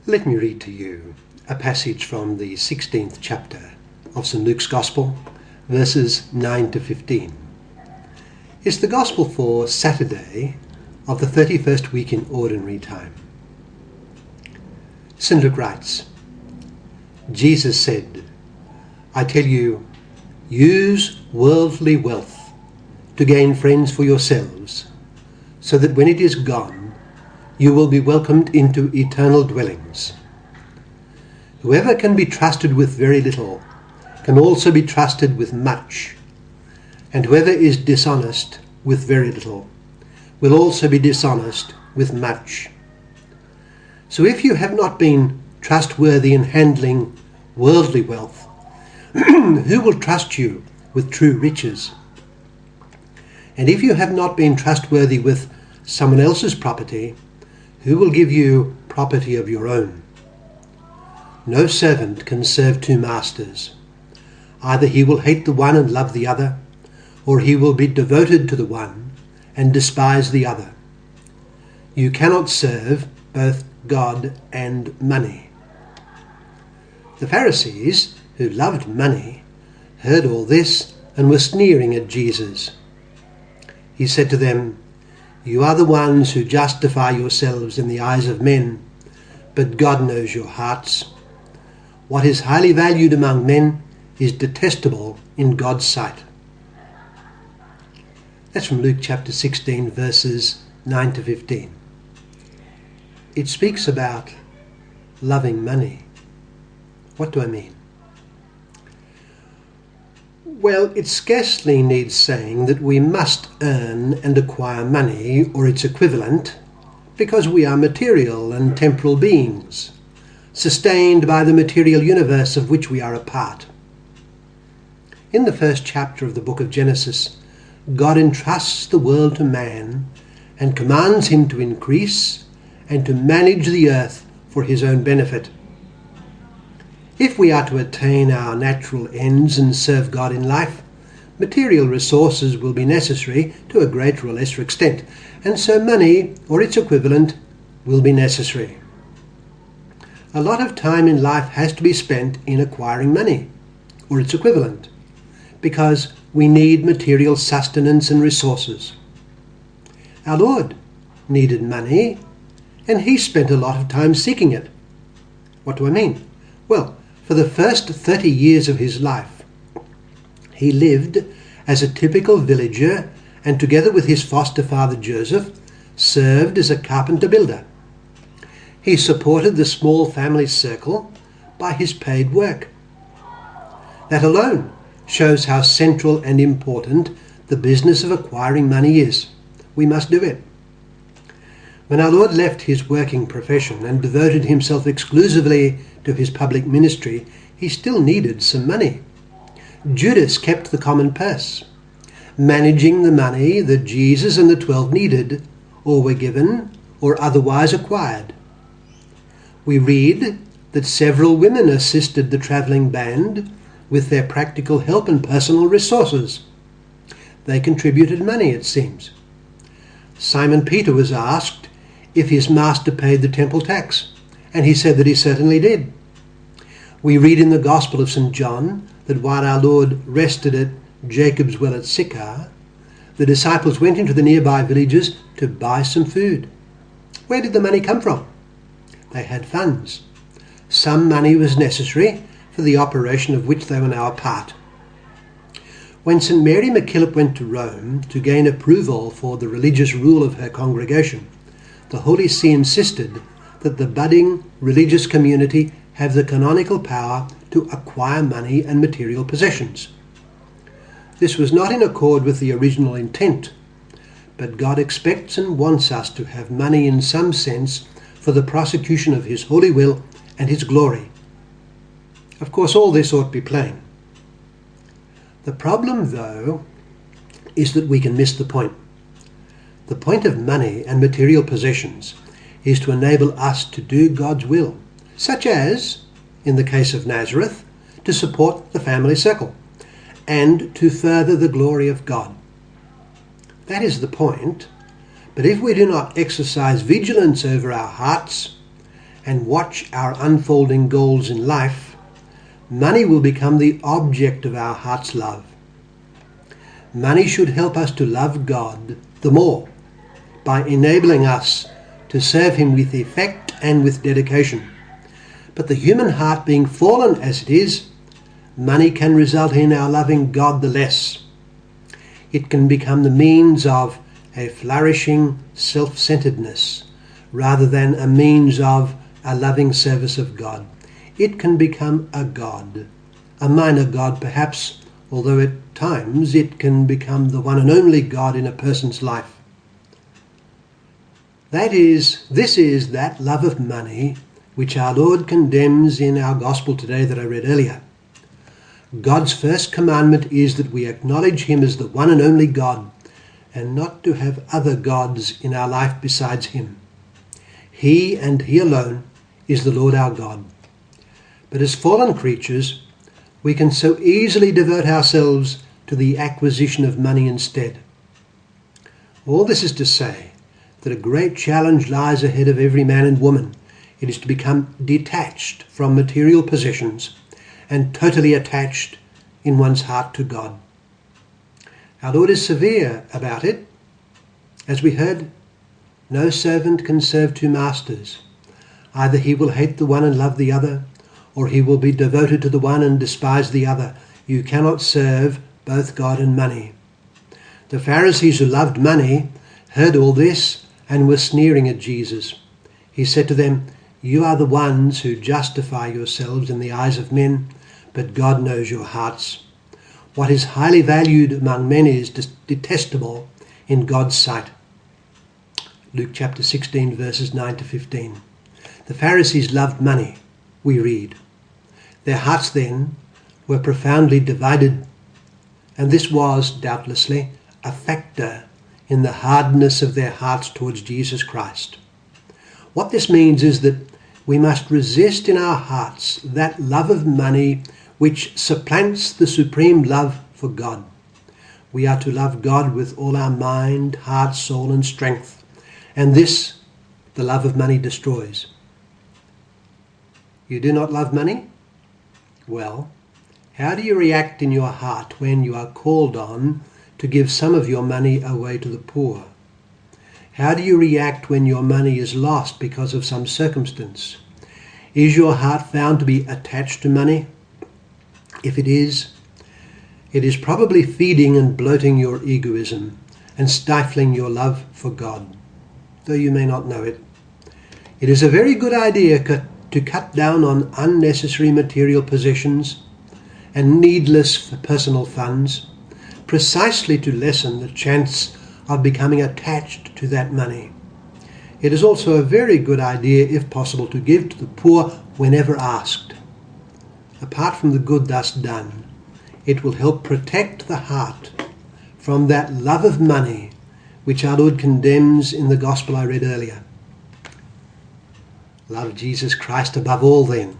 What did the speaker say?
Let me read to you a passage from the 16th chapter of St. Luke's Gospel, verses 9 to 15. It's the Gospel for Saturday of the 31st week in Ordinary Time. St. Luke writes, Jesus said, I tell you, use worldly wealth to gain friends for yourselves, so that when it is gone, you will be welcomed into eternal dwellings. Whoever can be trusted with very little can also be trusted with much, and whoever is dishonest with very little will also be dishonest with much. So if you have not been trustworthy in handling worldly wealth, who will trust you with true riches? And if you have not been trustworthy with someone else's property, who will give you property of your own? No servant can serve two masters. Either he will hate the one and love the other, or he will be devoted to the one and despise the other. You cannot serve both God and money. The Pharisees, who loved money, heard all this and were sneering at Jesus. He said to them, You are the ones who justify yourselves in the eyes of men, but God knows your hearts. What is highly valued among men is detestable in God's sight. That's from Luke chapter 16, verses 9 to 15. It speaks about loving money. What do I mean? Well, it scarcely needs saying that we must earn and acquire money or its equivalent because we are material and temporal beings, sustained by the material universe of which we are a part. In the first chapter of the book of Genesis, God entrusts the world to man and commands him to increase and to manage the earth for his own benefit. If we are to attain our natural ends and serve God in life, material resources will be necessary to a greater or lesser extent, and so money or its equivalent will be necessary. A lot of time in life has to be spent in acquiring money or its equivalent, because we need material sustenance and resources. Our Lord needed money, and he spent a lot of time seeking it. What do I mean? Well, for the first 30 years of his life, he lived as a typical villager and together with his foster father Joseph, served as a carpenter builder. He supported the small family circle by his paid work. That alone shows how central and important the business of acquiring money is. We must do it. When our Lord left his working profession and devoted himself exclusively to his public ministry, he still needed some money. Judas kept the common purse, managing the money that Jesus and the 12 needed, or were given, or otherwise acquired. We read that several women assisted the travelling band with their practical help and personal resources. They contributed money, it seems. Simon Peter was asked if his master paid the temple tax, and he said that he certainly did. We read in the Gospel of St. John that while our Lord rested at Jacob's well at Sychar, the disciples went into the nearby villages to buy some food. Where did the money come from? They had funds. Some money was necessary for the operation of which they were now a part. When St. Mary MacKillop went to Rome to gain approval for the religious rule of her congregation, the Holy See insisted that the budding religious community have the canonical power to acquire money and material possessions. This was not in accord with the original intent, but God expects and wants us to have money in some sense for the prosecution of his holy will and his glory. Of course, all this ought to be plain. The problem, though, is that we can miss the point. The point of money and material possessions is to enable us to do God's will, such as, in the case of Nazareth, to support the family circle and to further the glory of God. That is the point. But if we do not exercise vigilance over our hearts and watch our unfolding goals in life, money will become the object of our heart's love. Money should help us to love God the more by enabling us to serve Him with effect and with dedication. But the human heart being fallen as it is, money can result in our loving God the less. It can become the means of a flourishing self-centeredness rather than a means of a loving service of God. It can become a god, a minor god perhaps, although at times it can become the one and only God in a person's life. This is that love of money which our Lord condemns in our gospel today that I read earlier. God's first commandment is that we acknowledge Him as the one and only God and not to have other gods in our life besides Him. He and He alone is the Lord our God. But as fallen creatures, we can so easily devote ourselves to the acquisition of money instead. All this is to say that a great challenge lies ahead of every man and woman. It is to become detached from material possessions and totally attached in one's heart to God. Our Lord is severe about it. As we heard, no servant can serve two masters. Either he will hate the one and love the other, or he will be devoted to the one and despise the other. You cannot serve both God and money. The Pharisees who loved money heard all this and were sneering at Jesus. He said to them, "You are the ones who justify yourselves in the eyes of men, but God knows your hearts. What is highly valued among men is detestable in God's sight." Luke chapter 16 verses 9 to 15. The Pharisees loved money, we read. Their hearts then were profoundly divided, and this was, doubtlessly, a factor in the hardness of their hearts towards Jesus Christ. What this means is that we must resist in our hearts that love of money which supplants the supreme love for God. We are to love God with all our mind, heart, soul, and strength, and this the love of money destroys. You do not love money? Well, how do you react in your heart when you are called on to give some of your money away to the poor? How do you react when your money is lost because of some circumstance? Is your heart found to be attached to money? If it is probably feeding and bloating your egoism and stifling your love for God, though you may not know it. It is a very good idea to cut down on unnecessary material possessions and needless personal funds, precisely to lessen the chance of becoming attached to that money. It is also a very good idea, if possible, to give to the poor whenever asked. Apart from the good thus done, it will help protect the heart from that love of money which our Lord condemns in the gospel I read earlier. Love Jesus Christ above all then,